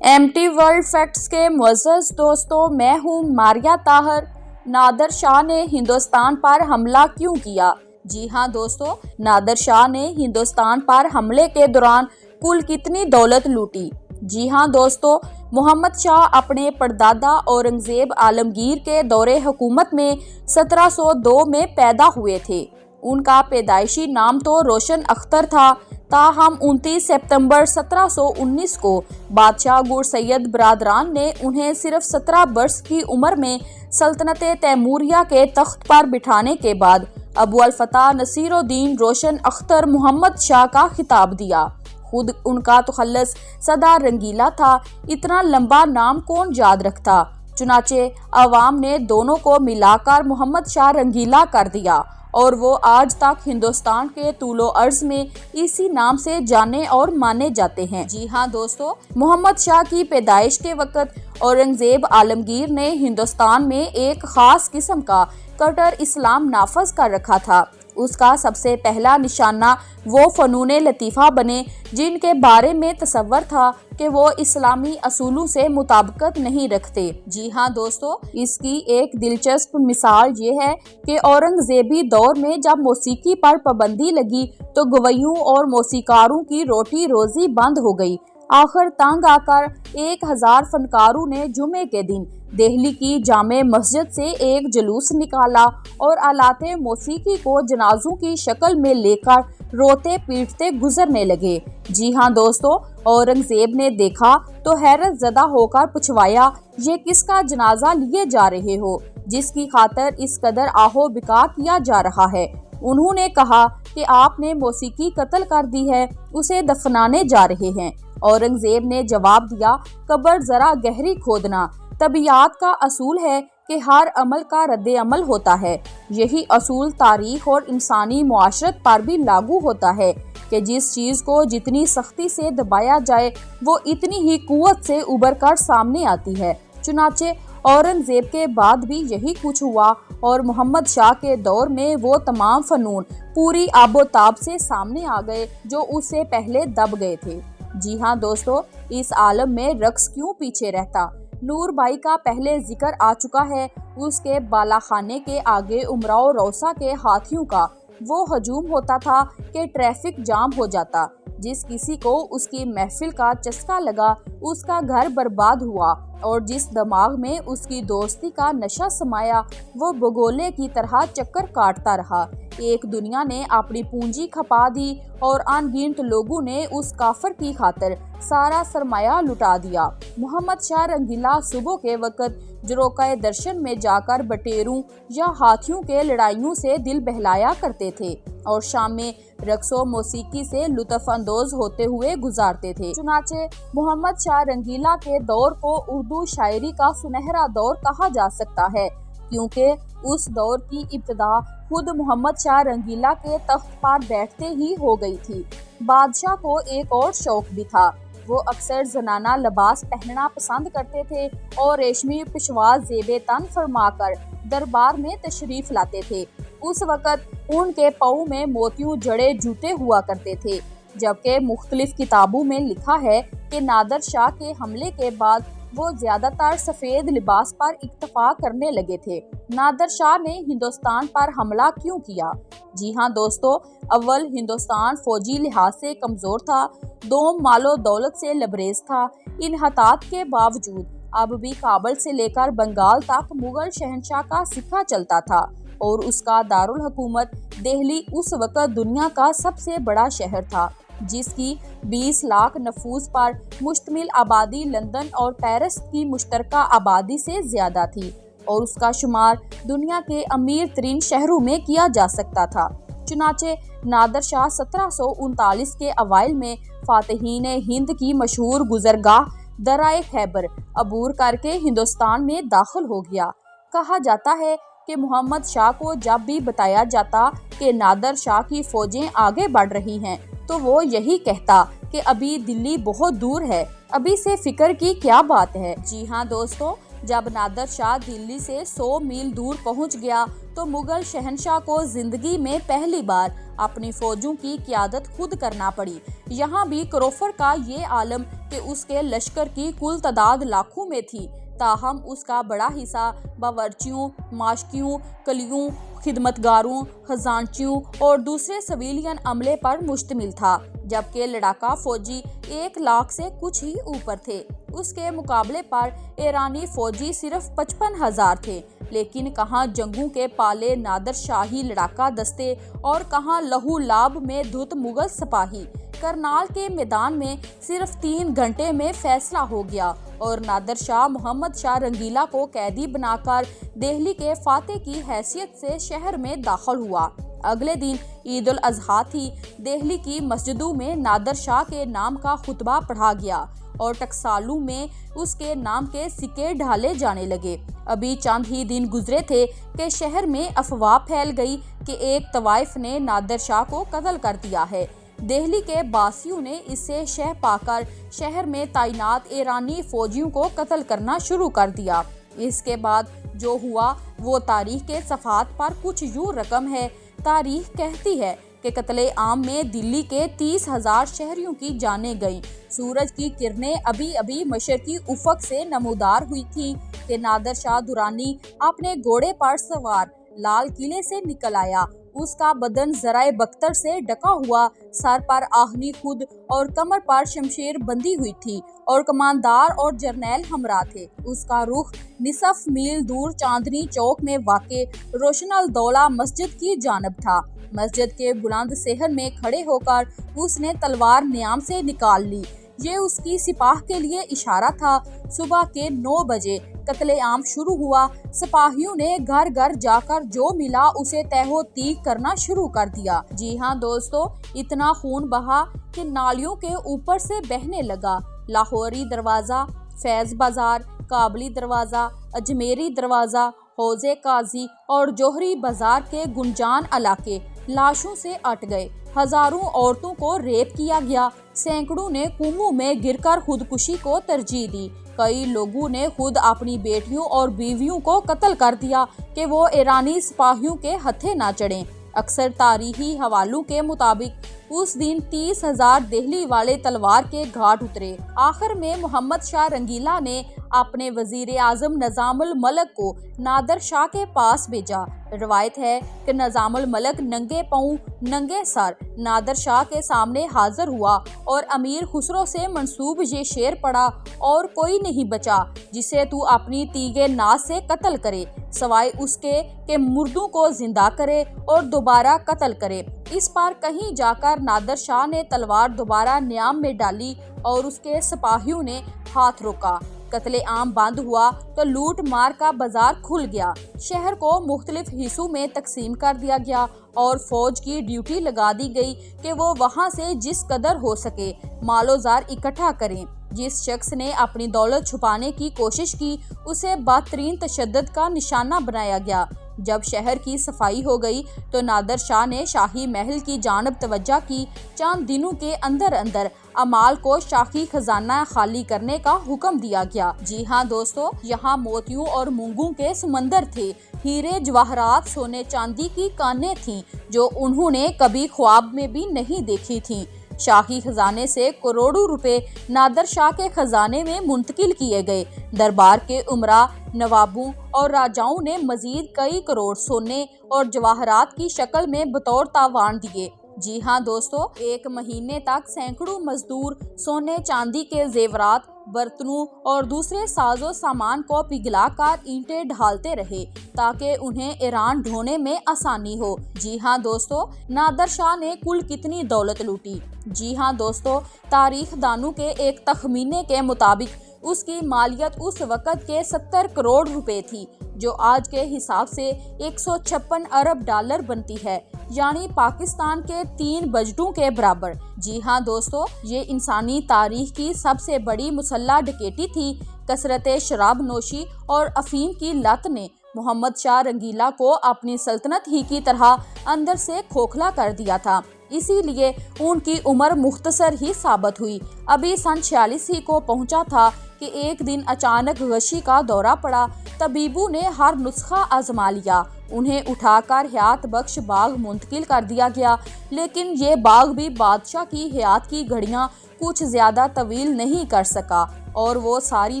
MT world facts के मुअज़्ज़ज़ दोस्तों, मैं हूँ मारिया ताहर। नादर शाह ने हिंदुस्तान पर हमला क्यों किया? जी हाँ दोस्तों, नादर शाह ने हिंदुस्तान पर हमले के दौरान कुल कितनी दौलत लूटी? जी हाँ दोस्तों, मोहम्मद शाह अपने परदादा औरंगज़ेब आलमगीर के दौरे हुकूमत में 1702 में पैदा हुए थे। उनका पैदाइशी नाम तो रोशन अख्तर था। ताहम 29 सितंबर 1719 को बादशाह गुरसैयद बरदरान ने उन्हें सिर्फ 17 वर्ष की उम्र में सल्तनत तैमूरिया के तख्त पर बिठाने के बाद अबू अल फतह नसीरुद्दीन रोशन अख्तर मोहम्मद शाह का खिताब दिया। खुद उनका तुखल्लस सदा रंगीला था। इतना लंबा नाम कौन याद रखता? चुनाचे अवाम ने दोनों को मिलाकर मोहम्मद शाह रंगीला कर दिया और वो आज तक हिंदुस्तान के तूलो अर्ज में इसी नाम से जाने और माने जाते हैं। जी हाँ दोस्तों, मोहम्मद शाह की पैदाइश के वक्त औरंगजेब आलमगीर ने हिंदुस्तान में एक खास किस्म का कट्टर इस्लाम नाफज कर रखा था। उसका सबसे पहला निशाना वो फनून लतीफ़ा बने जिनके बारे में तसव्वुर था कि वो इस्लामी असूलों से मुताबिकत नहीं रखते। जी हाँ दोस्तों, इसकी एक दिलचस्प मिसाल ये है कि औरंगजेबी दौर में जब मौसीकी पर पाबंदी लगी तो गवैयों और मौसीकारों की रोटी रोजी बंद हो गई। आखिर तंग आकर 1000 फनकारों ने जुमे के दिन दिल्ली की जामे मस्जिद से एक जुलूस निकाला और आलाते मौसीकी को जनाजों की शक्ल में लेकर रोते पीटते गुजरने लगे। जी हाँ दोस्तों, औरंगजेब ने देखा तो हैरत ज़दा होकर पूछवाया, ये किसका जनाजा लिए जा रहे हो जिसकी खातर इस कदर आहो बिका किया जा रहा है? उन्होंने कहा कि आपने मौसीकी कत्ल कर दी है, उसे दफनाने जा रहे हैं। औरंगजेब ने जवाब दिया, कब्र जरा गहरी खोदना। तबीयत का असूल है कि हर अमल का रद्द अमल होता है। यही असूल तारीख और इंसानी मुआशरत पर भी लागू होता है कि जिस चीज़ को जितनी सख्ती से दबाया जाए वो इतनी ही कुव्वत से उबर कर सामने आती है। चुनाचे औरंगजेब के बाद भी यही कुछ हुआ और मोहम्मद शाह के दौर में वो तमाम फनून पूरी आबोताब से सामने आ गए जो उससे पहले दब गए थे। जी हाँ दोस्तों, इस आलम में रक्स क्यों पीछे रहता? नूर भाई का पहले जिक्र आ चुका है। उसके बालाखाने के आगे उमराव रौसा के हाथियों का वो हजूम होता था कि ट्रैफिक जाम हो जाता। जिस किसी को उसकी महफिल का चस्का लगा उसका घर बर्बाद हुआ और जिस दिमाग में उसकी दोस्ती का नशा समाया वो बगोले की तरह चक्कर काटता रहा। एक दुनिया ने अपनी पूंजी खपा दी और अनगिनत लोगों ने उस काफर की खातिर सारा सरमाया लुटा दिया। मोहम्मद शाह रंगीला सुबह के वक्त जरोकाए दर्शन में जाकर बटेरों या हाथियों के लड़ाइयों से दिल बहलाया करते थे और शाम में रक्सो मौसीकी से लुत्फ अंदोज होते हुए गुजारते थे। चुनाचे मोहम्मद शाह रंगीला के दौर को उर्दू शायरी का सुनहरा दौर कहा जा सकता है, क्योंकि उस दौर की इब्तिदा खुद मोहम्मद शाह रंगीला के तख्त पर बैठते ही हो गई थी। बादशाह को एक और शौक भी था। वो अक्सर जनाना लिबास पहनना पसंद करते थे और रेशमी पेशवाज ज़ेबे तन फरमाकर दरबार में तशरीफ लाते थे। उस वक़्त उनके पाँव में मोतियों जड़े जूते हुआ करते थे, जबकि मुख्तलिफ किताबों में लिखा है कि नादर शाह के हमले के बाद वो ज्यादातर सफ़ेद लिबास पर इक्तफा करने लगे थे। नादर शाह ने हिंदुस्तान पर हमला क्यों किया? जी हाँ दोस्तों, अव्वल हिंदुस्तान फौजी लिहाज से कमज़ोर था, दोम मालो दौलत से लबरेज था। इन हतात के बावजूद अब भी काबुल से लेकर बंगाल तक मुगल शहनशाह का सिक्का चलता था और उसका दारुल हुकूमत दिल्ली उस वक़्त दुनिया का सबसे बड़ा शहर था, जिसकी 20 लाख नफूस पर मुश्तमिल आबादी लंदन और पेरिस की मुश्तरका आबादी से ज़्यादा थी और उसका शुमार दुनिया के अमीर तरीन शहरों में किया जा सकता था। चुनाचे नादर शाह 1739 के अवाइल में फातहीन हिंद की मशहूर गुजरगाह दराए खैबर अबूर करके हिंदुस्तान में दाखिल हो गया। कहा जाता है कि मोहम्मद शाह को जब भी बताया जाता कि नादर शाह की फौजें आगे बढ़ रही हैं तो वो यही कहता कि अभी दिल्ली बहुत दूर है, अभी से फिक्र की क्या बात है। जी हाँ दोस्तों, जब नादर शाह दिल्ली से 100 मील दूर पहुंच गया तो मुगल शहंशाह को जिंदगी में पहली बार अपनी फौजों की क़ियादत खुद करना पड़ी। यहाँ भी क्रोफर का ये आलम कि उसके लश्कर की कुल तादाद लाखों में थी, ताहम उसका बड़ा हिस्सा बावर्चियों, माशकियों, कलियों, खिदमतगारों, खजांचियों और दूसरे सिविलियन अमले पर मुश्तमिल था, जबकि लड़ाका फौजी 1 लाख से कुछ ही ऊपर थे। उसके मुकाबले पर ईरानी फौजी सिर्फ 55,000 थे। लेकिन कहाँ जंगों के पाले नादर शाही लड़ाका दस्ते और कहाँ लहू लाभ में धुत मुगल सिपाही। करनाल के मैदान में सिर्फ 3 घंटे में फैसला हो गया और नादर शाह मोहम्मद शाह रंगीला को कैदी बनाकर दिल्ली के फाते की हैसियत से शहर में दाखिल हुआ। अगले दिन ईद उल अजहा थी। दिल्ली की मस्जिदों में नादर शाह के नाम का खुतबा पढ़ा गया और टकसालू में उसके नाम के सिक्के ढाले जाने लगे। अभी चंद ही दिन गुजरे थे कि शहर में अफवाह फैल गई कि एक तवाइफ ने नादर शाह को कत्ल कर दिया है। दिल्ली के बासियों ने इससे शह पाकर शहर में तैनात ईरानी फौजियों को कत्ल करना शुरू कर दिया। इसके बाद जो हुआ वो तारीख के सफ़ात पर कुछ यूं रकम है। तारीख कहती है कि कत्ले आम में दिल्ली के 30,000 शहरियों की जानें गईं। सूरज की किरणें अभी अभी मशरकी उफक से नमूदार हुई थी कि नादर शाह दुरानी अपने घोड़े पर सवार लाल किले से निकल आया। उसका बदन जराए बख्तर से ढका हुआ, सर पर आहनी खुद और कमर पर शमशीर बंधी हुई थी और कमांडर और जर्नैल हमरा थे। उसका रुख निसफ मील दूर चांदनी चौक में वाक़े रोशनल दौला मस्जिद की जानब था। मस्जिद के बुलंद सेहर में खड़े होकर उसने तलवार न्याम से निकाल ली। ये उसकी सिपाह के लिए इशारा था। सुबह के 9 बजे कत्लेआम शुरू हुआ। सिपाहियों ने घर घर जाकर जो मिला उसे तहो तीख करना शुरू कर दिया। जी हाँ दोस्तों, इतना खून बहा कि नालियों के ऊपर से बहने लगा। लाहौरी दरवाज़ा, फैज़ बाजार, काबली दरवाज़ा, अजमेरी दरवाज़ा, हौजे काजी और जोहरी बाजार के गुंजान इलाके लाशों से अट गए। हजारों औरतों को रेप किया गया। सैकड़ों ने कुओं में गिरकर खुदकुशी को तरजीह दी। कई लोगों ने खुद अपनी बेटियों और बीवियों को कत्ल कर दिया कि वो ईरानी सिपाहियों के हथे ना चढ़ें। अक्सर तारीखी हवालों के मुताबिक उस दिन 30,000 दिल्ली वाले तलवार के घाट उतरे। आखिर में मोहम्मद शाह रंगीला ने अपने वजीर आजम निजामुल मलक को नादर शाह के पास भेजा। रवायत है कि निजामुल मलक नंगे पांव नंगे सर नादर शाह के सामने हाजिर हुआ और अमीर खुसरो से मंसूब ये शेर पड़ा, और कोई नहीं बचा जिसे तू अपनी तीगे नाज से कत्ल करे, सवाए उसके कि मुर्दों को जिंदा करे और दोबारा कत्ल करे। इस पर कहीं जाकर नादर शाह ने तलवार दोबारा न्याम में डाली और उसके सिपाहियों ने हाथ रोका। कत्ले आम बंद हुआ तो लूट मार का बाजार खुल गया। शहर को मुख्तलिफ हिस्सों में तकसीम कर दिया गया और फौज की ड्यूटी लगा दी गई कि वो वहां से जिस कदर हो सके मालोजार इकट्ठा करें। जिस शख्स ने अपनी दौलत छुपाने की कोशिश की उसे बदतरीन तशद्दुद का निशाना बनाया गया। जब शहर की सफाई हो गई तो नादर शाह ने शाही महल की जानब तवज्जो की। चंद दिनों के अंदर अंदर अमाल को शाही खजाना खाली करने का हुक्म दिया गया। जी हाँ दोस्तों, यहाँ मोतियों और मूंगों के समंदर थे। हीरे जवाहरात सोने चांदी की कानें थीं जो उन्होंने कभी ख्वाब में भी नहीं देखी थीं। शाही खजाने से करोड़ों रुपए नादर शाह के खजाने में मुंतकिल किए गए। दरबार के उमरा, नवाबों और राजाओं ने मजीद कई करोड़ सोने और जवाहरात की शक्ल में बतौर तावान दिए। जी हाँ दोस्तों, 1 महीने तक सैकड़ों मजदूर सोने चांदी के जेवरात, बर्तनों और दूसरे साजो सामान को पिघलाकर ईंटें ढालते रहे ताकि उन्हें ईरान ढोने में आसानी हो। जी हाँ दोस्तों, नादर शाह ने कुल कितनी दौलत लूटी? जी हाँ दोस्तों, तारीख दानों के एक तखमीने के मुताबिक उसकी मालियत उस वक़्त के 70 करोड़ रुपए थी, जो आज के हिसाब से 156 अरब डॉलर बनती है, यानी पाकिस्तान के 3 बजटों के बराबर। जी हाँ दोस्तों, ये इंसानी तारीख की सबसे बड़ी मुसल्लह डकैती थी। कसरत शराब नोशी और अफीम की लत ने मोहम्मद शाह रंगीला को अपनी सल्तनत ही की तरह अंदर से खोखला कर दिया था। इसीलिए उनकी उम्र मुख्तसर ही साबित हुई। अभी सन 46 ही को पहुंचा था कि एक दिन अचानक गशी का दौरा पड़ा। तबीबों ने हर नुस्खा आजमा लिया, उन्हें उठाकर हयात बख्श बाग मुंतकिल कर दिया गया, लेकिन ये बाग भी बादशाह की हयात की घड़ियां कुछ ज्यादा तवील नहीं कर सका और वो सारी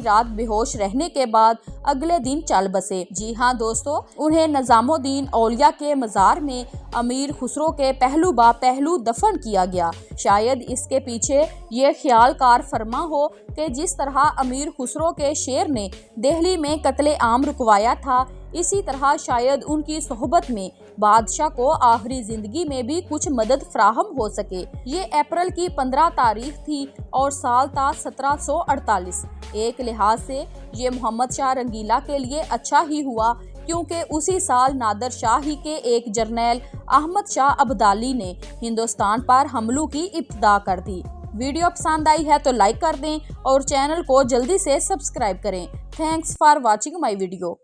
रात बेहोश रहने के बाद अगले दिन चल बसे। जी हाँ दोस्तों, उन्हें निजामुद्दीन औलिया के मज़ार में अमीर खुसरो के पहलू बा पहलू दफन किया गया। शायद इसके पीछे ये ख्याल कार फरमा हो कि जिस तरह अमीर खुसरो के शेर ने दिल्ली में कत्ले आम रुकवाया था, इसी तरह शायद उनकी सोहबत में बादशाह को आखिरी जिंदगी में भी कुछ मदद फ्राहम हो सके। ये अप्रैल की 15 तारीख थी और साल था 1748। एक लिहाज से ये मोहम्मद शाह रंगीला के लिए अच्छा ही हुआ, क्योंकि उसी साल नादर शाह ही के एक जर्नैल अहमद शाह अब्दाली ने हिंदुस्तान पर हमलों की इब्तिदा कर दी। वीडियो पसंद आई है तो लाइक कर दें और चैनल को जल्दी से सब्सक्राइब करें। Thanks for watching my video.